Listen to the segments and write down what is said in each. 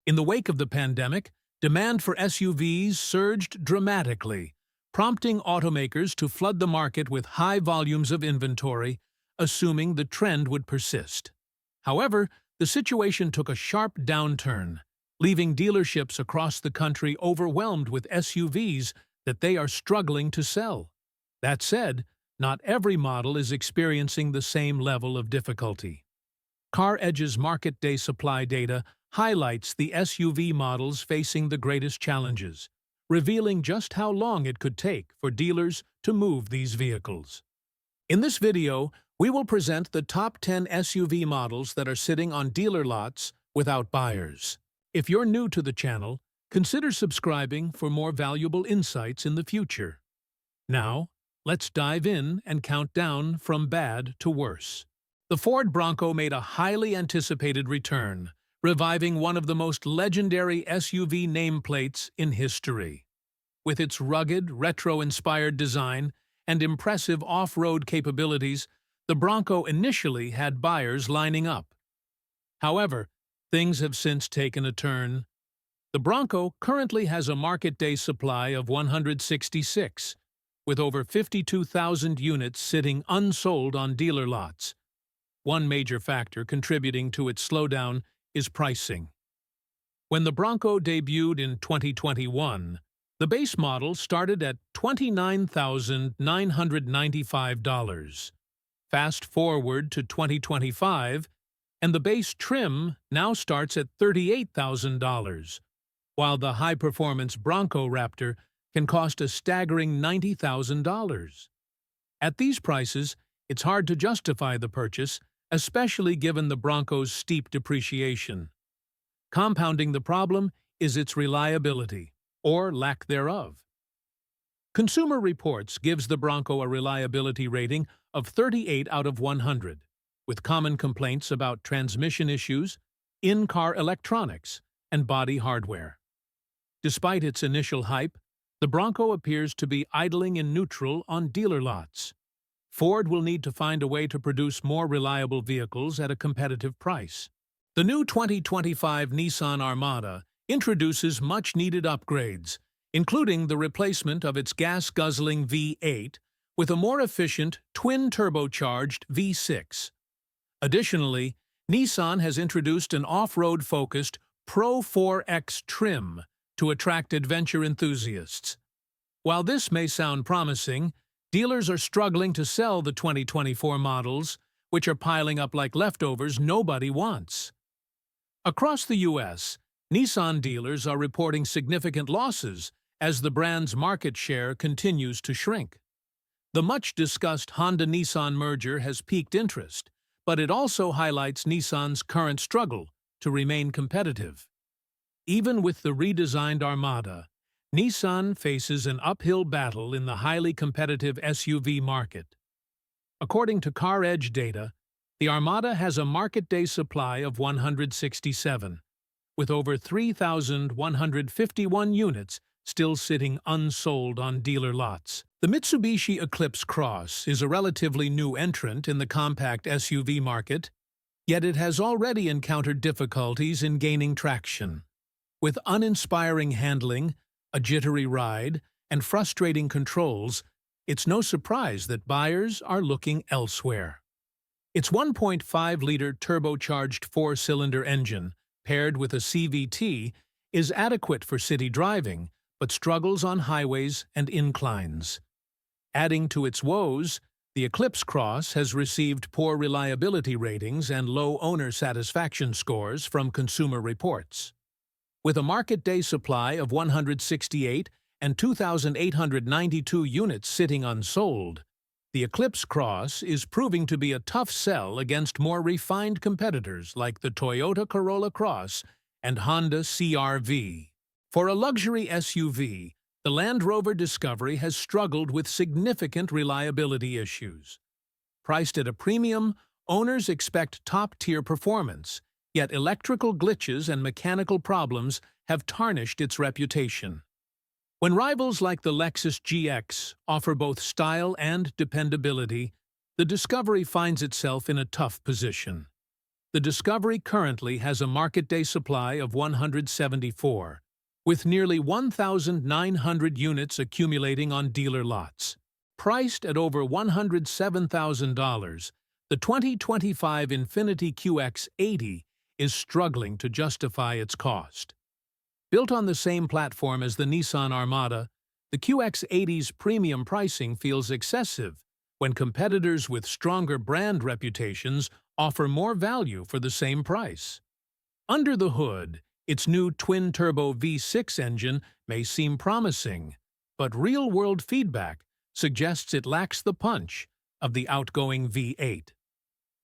In the wake of the pandemic, demand for SUVs surged dramatically, prompting automakers to flood the market with high volumes of inventory, assuming the trend would persist. However, the situation took a sharp downturn, leaving dealerships across the country overwhelmed with SUVs that they are struggling to sell. That said, not every model is experiencing the same level of difficulty. CarEdge's Market Day supply data highlights the SUV models facing the greatest challenges, revealing just how long it could take for dealers to move these vehicles. In this video, we will present the top 10 SUV models that are sitting on dealer lots without buyers. If you're new to the channel, consider subscribing for more valuable insights in the future. Now, let's dive in and count down from bad to worse. The Ford Bronco made a highly anticipated return, reviving one of the most legendary SUV nameplates in history. With its rugged, retro-inspired design and impressive off-road capabilities, the Bronco initially had buyers lining up. However, things have since taken a turn. The Bronco currently has a market day supply of 166, with over 52,000 units sitting unsold on dealer lots. One major factor contributing to its slowdown is pricing. When the Bronco debuted in 2021, the base model started at $29,995. Fast forward to 2025, and the base trim now starts at $38,000, while the high-performance Bronco Raptor can cost a staggering $90,000. At these prices, it's hard to justify the purchase, especially given the Bronco's steep depreciation. Compounding the problem is its reliability, or lack thereof. Consumer Reports gives the Bronco a reliability rating of 38 out of 100, with common complaints about transmission issues, in-car electronics, and body hardware. Despite its initial hype, the Bronco appears to be idling in neutral on dealer lots. Ford will need to find a way to produce more reliable vehicles at a competitive price. The new 2025 Nissan Armada introduces much-needed upgrades, including the replacement of its gas-guzzling V8 with a more efficient twin-turbocharged V6. Additionally, Nissan has introduced an off-road-focused Pro 4X trim to attract adventure enthusiasts. While this may sound promising, dealers are struggling to sell the 2024 models, which are piling up like leftovers nobody wants. Across the U.S., Nissan dealers are reporting significant losses as the brand's market share continues to shrink. The much-discussed Honda-Nissan merger has piqued interest, but it also highlights Nissan's current struggle to remain competitive. Even with the redesigned Armada, Nissan faces an uphill battle in the highly competitive SUV market. According to CarEdge data, the Armada has a market day supply of 167, with over 3,151 units still sitting unsold on dealer lots. The Mitsubishi Eclipse Cross is a relatively new entrant in the compact SUV market, yet it has already encountered difficulties in gaining traction. With uninspiring handling, a jittery ride, and frustrating controls, it's no surprise that buyers are looking elsewhere. Its 1.5-liter turbocharged four-cylinder engine, paired with a CVT, is adequate for city driving, but struggles on highways and inclines. Adding to its woes, the Eclipse Cross has received poor reliability ratings and low owner satisfaction scores from Consumer Reports. With a market day supply of 168 and 2,892 units sitting unsold, the Eclipse Cross is proving to be a tough sell against more refined competitors like the Toyota Corolla Cross and Honda CR-V. For a luxury SUV, the Land Rover Discovery has struggled with significant reliability issues. Priced at a premium, owners expect top-tier performance, yet electrical glitches and mechanical problems have tarnished its reputation. When rivals like the Lexus GX offer both style and dependability, the Discovery finds itself in a tough position. The Discovery currently has a market day supply of 174, with nearly 1,900 units accumulating on dealer lots. Priced at over $107,000, the 2025 Infiniti QX80 is struggling to justify its cost. Built on the same platform as the Nissan Armada, the QX80's premium pricing feels excessive when competitors with stronger brand reputations offer more value for the same price. Under the hood, its new twin-turbo V6 engine may seem promising, but real-world feedback suggests it lacks the punch of the outgoing V8.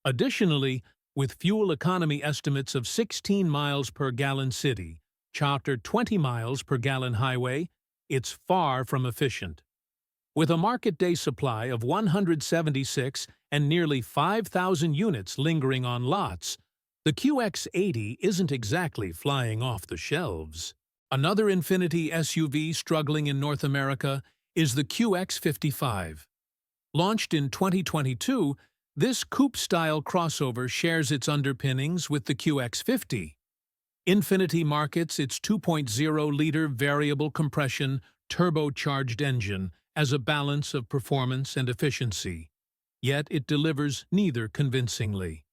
Additionally, with fuel economy estimates of 16 miles per gallon city, chapter 20 miles per gallon highway, it's far from efficient. With a market day supply of 176 and nearly 5,000 units lingering on lots, the QX80 isn't exactly flying off the shelves. Another Infiniti SUV struggling in North America is the QX55. Launched in 2022, this coupe-style crossover shares its underpinnings with the QX50. Infiniti markets its 2.0-liter variable compression turbocharged engine as a balance of performance and efficiency, yet it delivers neither convincingly.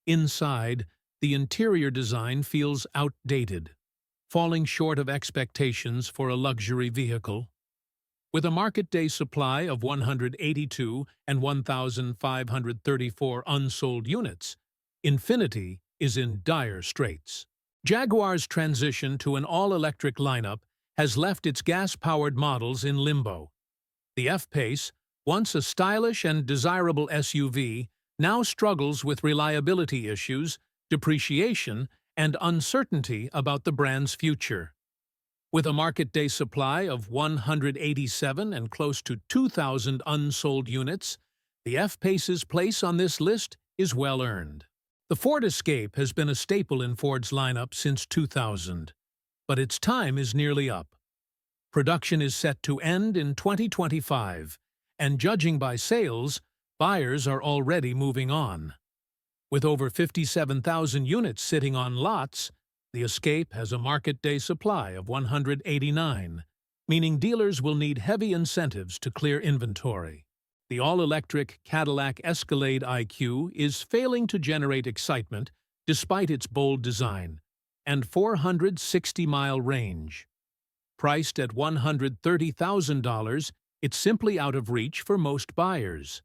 Inside, the interior design feels outdated, falling short of expectations for a luxury vehicle. With a market day supply of 182 and 1,534 unsold units, Infiniti is in dire straits. Jaguar's transition to an all-electric lineup has left its gas-powered models in limbo. The F-Pace, once a stylish and desirable SUV, now struggles with reliability issues, depreciation, and uncertainty about the brand's future. With a market day supply of 187 and close to 2,000 unsold units, the F-Pace's place on this list is well earned. The Ford Escape has been a staple in Ford's lineup since 2000, but its time is nearly up. Production is set to end in 2025, and judging by sales, buyers are already moving on. With over 57,000 units sitting on lots, the Escape has a market day supply of 189, meaning dealers will need heavy incentives to clear inventory. The all-electric Cadillac Escalade IQ is failing to generate excitement despite its bold design and 460-mile range. Priced at $130,000, it's simply out of reach for most buyers.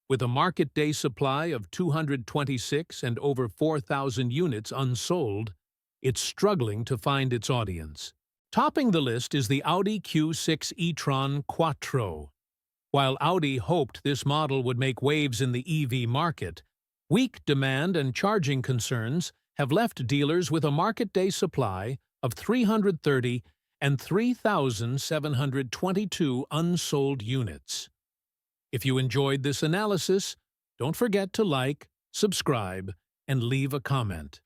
With a market day supply of 226 and over 4,000 units unsold, it's struggling to find its audience. Topping the list is the Audi Q6 e-tron Quattro. While Audi hoped this model would make waves in the EV market, weak demand and charging concerns have left dealers with a market day supply of 330 and 3,722 unsold units. If you enjoyed this analysis, don't forget to like, subscribe, and leave a comment.